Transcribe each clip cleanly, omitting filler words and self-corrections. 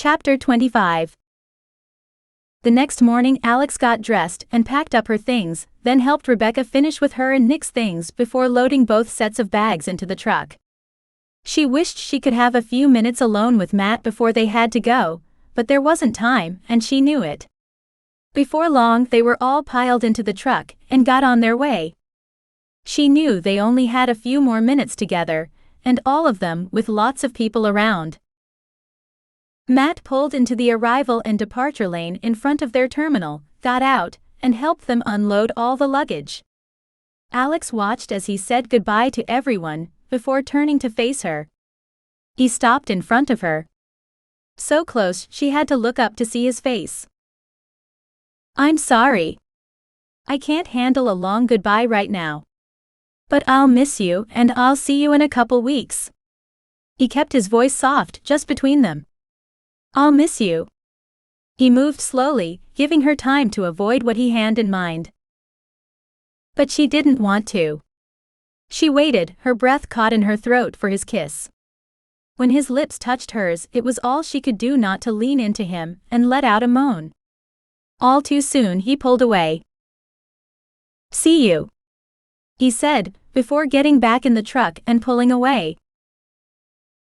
Chapter 25. The next morning Alex got dressed and packed up her things, then helped Rebecca finish with her and Nick's things before loading both sets of bags into the truck. She wished she could have a few minutes alone with Matt before they had to go, but there wasn't time, and she knew it. Before long they were all piled into the truck and got on their way. She knew they only had a few more minutes together, and all of them with lots of people around. Matt pulled into the arrival and departure lane in front of their terminal, got out, and helped them unload all the luggage. Alex watched as he said goodbye to everyone, before turning to face her. He stopped in front of her. So close she had to look up to see his face. "I'm sorry. I can't handle a long goodbye right now. But I'll miss you and I'll see you in a couple weeks." He kept his voice soft just between them. "I'll miss you." He moved slowly, giving her time to avoid what he had in mind. But she didn't want to. She waited, her breath caught in her throat for his kiss. When his lips touched hers, it was all she could do not to lean into him and let out a moan. All too soon he pulled away. "See you," he said, before getting back in the truck and pulling away.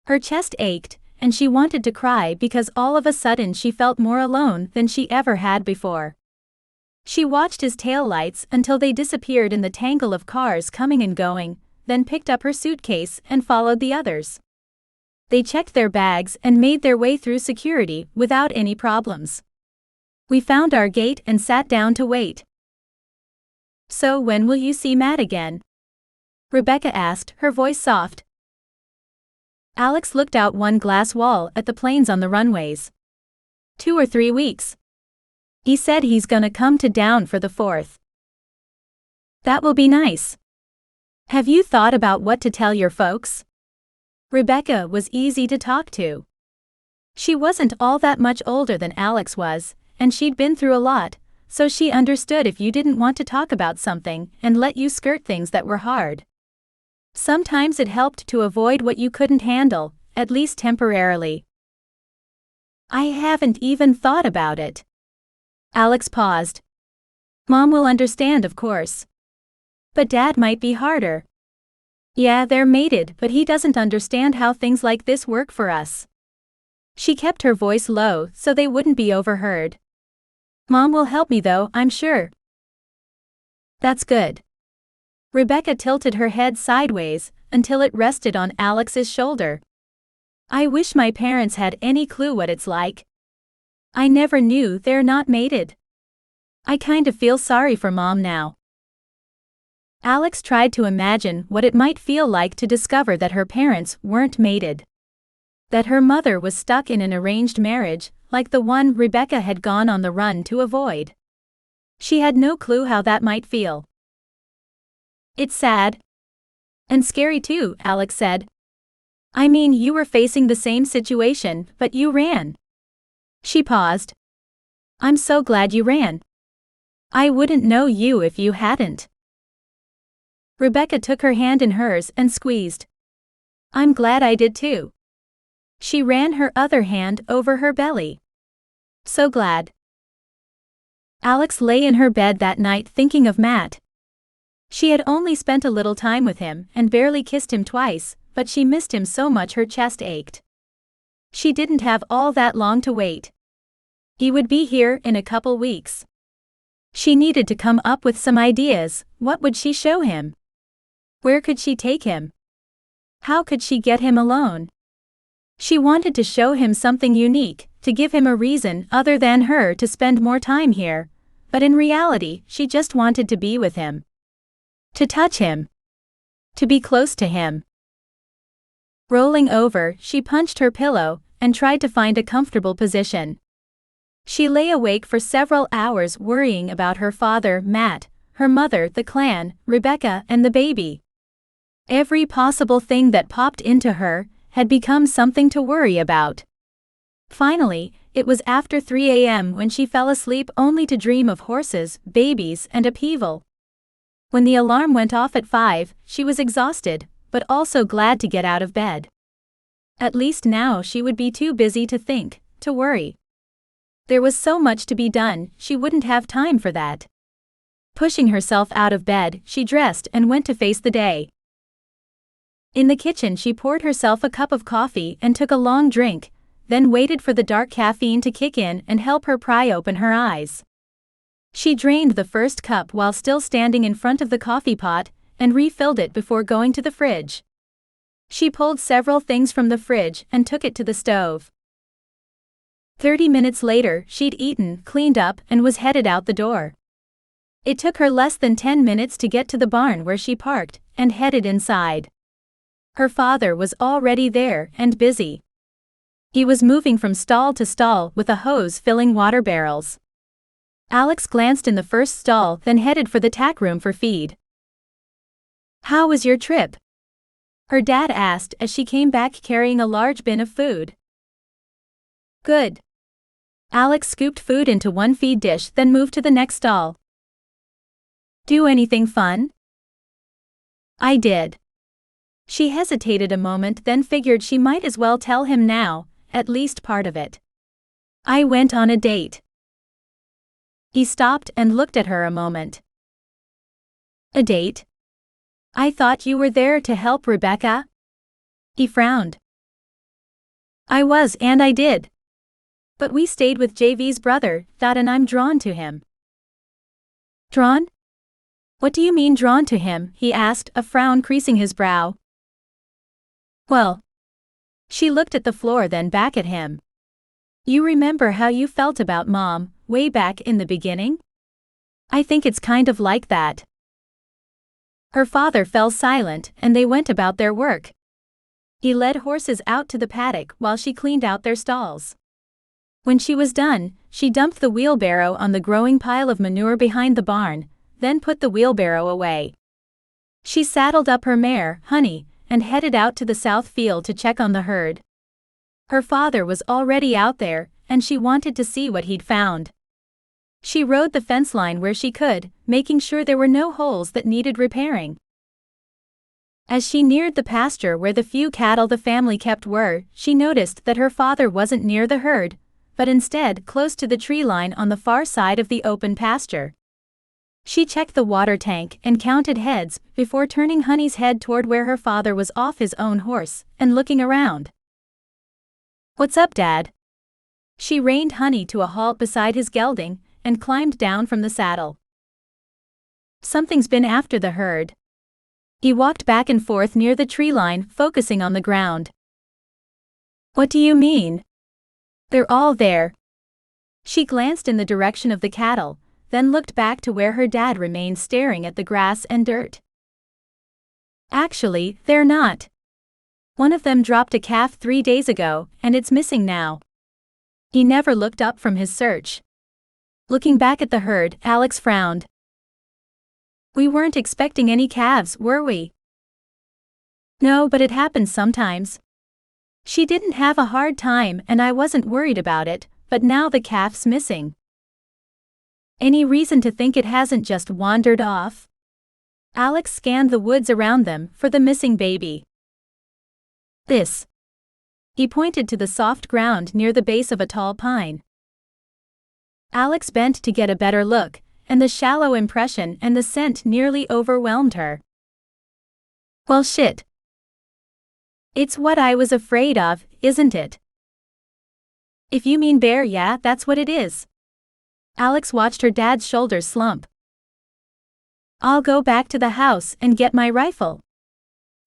Her chest ached, and she wanted to cry because all of a sudden she felt more alone than she ever had before. She watched his taillights until they disappeared in the tangle of cars coming and going, then picked up her suitcase and followed the others. They checked their bags and made their way through security without any problems. "We found our gate and sat down to wait." "So when will you see Matt again?" Rebecca asked, her voice soft. Alex looked out one glass wall at the planes on the runways. 2 or 3 weeks. He said he's gonna come to down for the 4th. "That will be nice. Have you thought about what to tell your folks?" Rebecca was easy to talk to. She wasn't all that much older than Alex was, and she'd been through a lot, so she understood if you didn't want to talk about something and let you skirt things that were hard. Sometimes it helped to avoid what you couldn't handle, at least temporarily. "I haven't even thought about it." Alex paused. "Mom will understand, of course. But Dad might be harder." "Yeah, they're mated, but he doesn't understand how things like this work for us." She kept her voice low so they wouldn't be overheard. "Mom will help me though, I'm sure." "That's good." Rebecca tilted her head sideways until it rested on Alex's shoulder. "I wish my parents had any clue what it's like. I never knew they're not mated. I kind of feel sorry for Mom now." Alex tried to imagine what it might feel like to discover that her parents weren't mated. That her mother was stuck in an arranged marriage, like the one Rebecca had gone on the run to avoid. She had no clue how that might feel. "It's sad. And scary too," Alex said. "I mean, you were facing the same situation, but you ran." She paused. "I'm so glad you ran. I wouldn't know you if you hadn't." Rebecca took her hand in hers and squeezed. "I'm glad I did too." She ran her other hand over her belly. "So glad." Alex lay in her bed that night thinking of Matt. She had only spent a little time with him and barely kissed him twice, but she missed him so much her chest ached. She didn't have all that long to wait. He would be here in a couple weeks. She needed to come up with some ideas. What would she show him? Where could she take him? How could she get him alone? She wanted to show him something unique, to give him a reason other than her to spend more time here, but in reality she just wanted to be with him. To touch him. To be close to him. Rolling over, she punched her pillow and tried to find a comfortable position. She lay awake for several hours worrying about her father, Matt, her mother, the clan, Rebecca, and the baby. Every possible thing that popped into her had become something to worry about. Finally, it was after 3 a.m. when she fell asleep only to dream of horses, babies, and upheaval. When the alarm went off at 5, she was exhausted, but also glad to get out of bed. At least now she would be too busy to think, to worry. There was so much to be done, she wouldn't have time for that. Pushing herself out of bed, she dressed and went to face the day. In the kitchen, she poured herself a cup of coffee and took a long drink, then waited for the dark caffeine to kick in and help her pry open her eyes. She drained the first cup while still standing in front of the coffee pot and refilled it before going to the fridge. She pulled several things from the fridge and took it to the stove. 30 minutes later, she'd eaten, cleaned up, and was headed out the door. It took her less than 10 minutes to get to the barn where she parked and headed inside. Her father was already there and busy. He was moving from stall to stall with a hose filling water barrels. Alex glanced in the first stall, then headed for the tack room for feed. "How was your trip?" her dad asked as she came back carrying a large bin of food. "Good." Alex scooped food into one feed dish, then moved to the next stall. "Do anything fun?" "I did." She hesitated a moment, then figured she might as well tell him now, at least part of it. "I went on a date." He stopped and looked at her a moment. "A date? I thought you were there to help Rebecca?" He frowned. "I was, and I did. But we stayed with JV's brother, and I'm drawn to him." "Drawn? What do you mean drawn to him?" he asked, a frown creasing his brow. "Well." She looked at the floor, then back at him. "You remember how you felt about Mom, way back in the beginning? I think it's kind of like that." Her father fell silent and they went about their work. He led horses out to the paddock while she cleaned out their stalls. When she was done, she dumped the wheelbarrow on the growing pile of manure behind the barn, then put the wheelbarrow away. She saddled up her mare, Honey, and headed out to the south field to check on the herd. Her father was already out there, and she wanted to see what he'd found. She rode the fence line where she could, making sure there were no holes that needed repairing. As she neared the pasture where the few cattle the family kept were, she noticed that her father wasn't near the herd, but instead close to the tree line on the far side of the open pasture. She checked the water tank and counted heads before turning Honey's head toward where her father was off his own horse and looking around. "What's up, Dad?" She reined Honey to a halt beside his gelding and climbed down from the saddle. "Something's been after the herd." He walked back and forth near the tree line, focusing on the ground. "What do you mean?" "They're all there." She glanced in the direction of the cattle, then looked back to where her dad remained staring at the grass and dirt. "Actually, they're not. One of them dropped a calf 3 days ago, and it's missing now." He never looked up from his search. Looking back at the herd, Alex frowned. "We weren't expecting any calves, were we?" "No, but it happens sometimes. She didn't have a hard time and I wasn't worried about it, but now the calf's missing." "Any reason to think it hasn't just wandered off?" Alex scanned the woods around them for the missing baby. "This." He pointed to the soft ground near the base of a tall pine. Alex bent to get a better look, and the shallow impression and the scent nearly overwhelmed her. "Well, shit. It's what I was afraid of, isn't it?" "If you mean bear, yeah, that's what it is." Alex watched her dad's shoulders slump. "I'll go back to the house and get my rifle.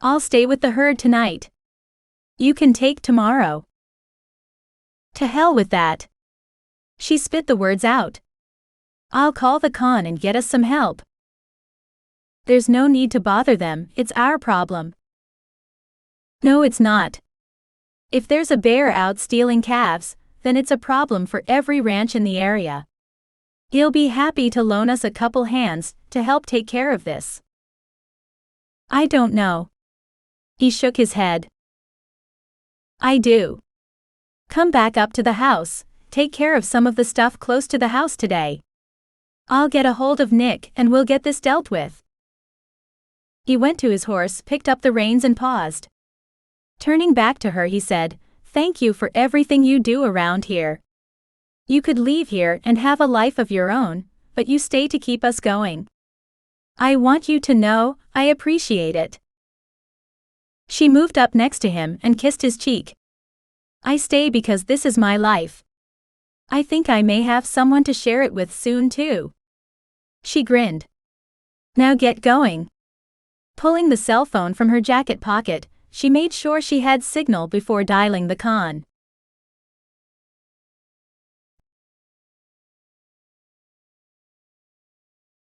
I'll stay with the herd tonight. You can take tomorrow." "To hell with that." She spit the words out. "I'll call the con and get us some help." "There's no need to bother them, it's our problem." "No, it's not. If there's a bear out stealing calves, then it's a problem for every ranch in the area. He'll be happy to loan us a couple hands to help take care of this." "I don't know." He shook his head. "I do. Come back up to the house, take care of some of the stuff close to the house today. I'll get a hold of Nick and we'll get this dealt with." He went to his horse, picked up the reins and paused. Turning back to her, he said, Thank you for everything you do around here. You could leave here and have a life of your own, but you stay to keep us going. I want you to know, I appreciate it. She moved up next to him and kissed his cheek. I stay because this is my life. I think I may have someone to share it with soon too. She grinned. Now get going. Pulling the cell phone from her jacket pocket, she made sure she had signal before dialing the con.